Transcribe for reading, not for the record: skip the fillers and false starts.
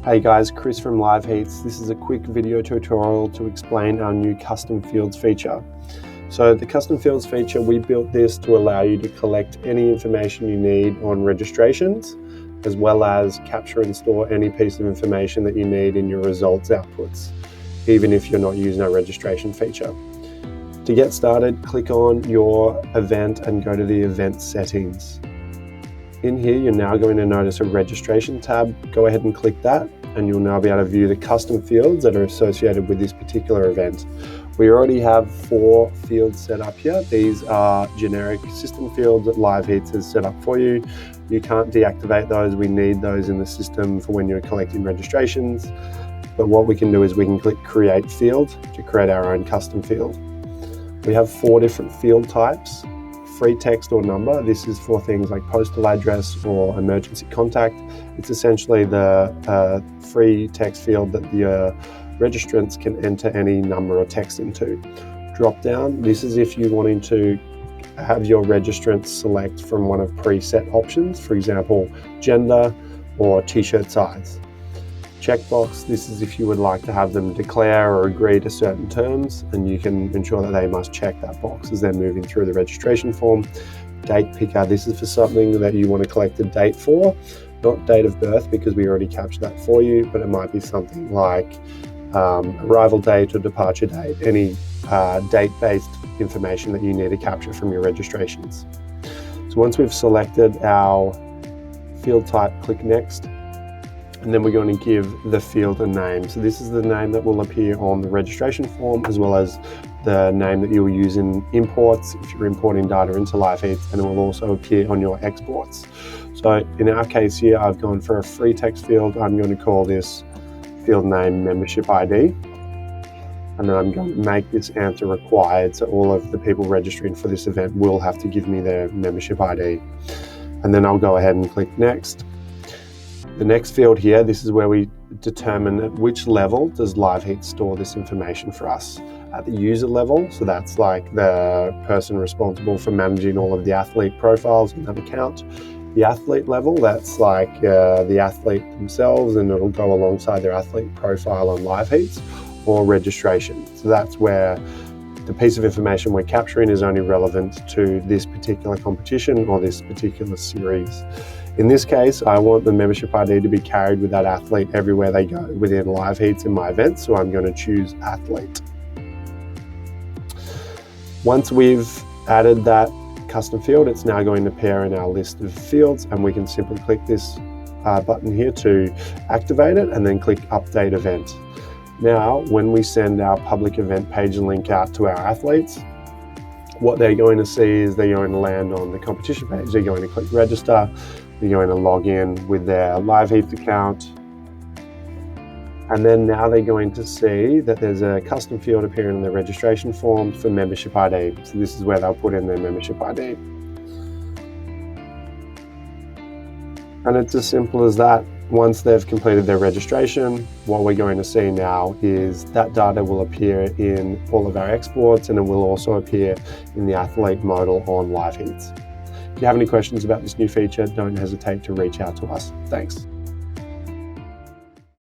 Hey guys, Chris from LiveHeats. This is a quick video tutorial to explain our new custom fields feature. So the custom fields feature, we built this to allow you to collect any information you need on registrations, as well as capture and store any piece of information that you need in your results outputs, even if you're not using our registration feature. To get started, click on your event and go to the event settings. In here, you're now going to notice a registration tab. Go ahead and click that, and you'll now be able to view the custom fields that are associated with this particular event. We already have 4 fields set up here. These are generic system fields that LiveHeats has set up for you. You can't deactivate those. We need those in the system for when you're collecting registrations. But what we can do is we can click Create Field to create our own custom field. We have 4 different field types. Free text or number. This is for things like postal address or emergency contact. It's essentially the free text field that the registrants can enter any number or text into. Drop down. This is if you're wanting to have your registrants select from one of preset options, for example, gender or t-shirt size. Checkbox, this is if you would like to have them declare or agree to certain terms, and you can ensure that they must check that box as they're moving through the registration form. Date picker, this is for something that you want to collect a date for, not date of birth because we already captured that for you, but it might be something like arrival date or departure date, any date-based information that you need to capture from your registrations. So once we've selected our field type, click Next. And then we're going to give the field a name. So this is the name that will appear on the registration form, as well as the name that you'll use in imports if you're importing data into LiveHeats, and it will also appear on your exports. So in our case here, I've gone for a free text field. I'm going to call this field name membership ID. And then I'm going to make this answer required. So all of the people registering for this event will have to give me their membership ID. And then I'll go ahead and click Next. The next field here, this is where we determine at which level does LiveHeats store this information for us. At the user level, so that's like the person responsible for managing all of the athlete profiles in that account. The athlete level, that's like the athlete themselves, and it'll go alongside their athlete profile on LiveHeats, or registration. So that's where the piece of information we're capturing is only relevant to this particular competition or this particular series. In this case, I want the membership ID to be carried with that athlete everywhere they go within LiveHeats in my event, so I'm going to choose athlete. Once we've added that custom field, it's now going to appear in our list of fields, and we can simply click this button here to activate it, and then click Update Event. Now, when we send our public event page link out to our athletes, what they're going to see is they're going to land on the competition page. They're going to click register. They're going to log in with their LiveHeats account. And then now they're going to see that there's a custom field appearing in the registration form for membership ID. So this is where they'll put in their membership ID. And it's as simple as that. Once they've completed their registration, what we're going to see now is that data will appear in all of our exports, and it will also appear in the athlete modal on LiveHeats. If you have any questions about this new feature, don't hesitate to reach out to us. Thanks.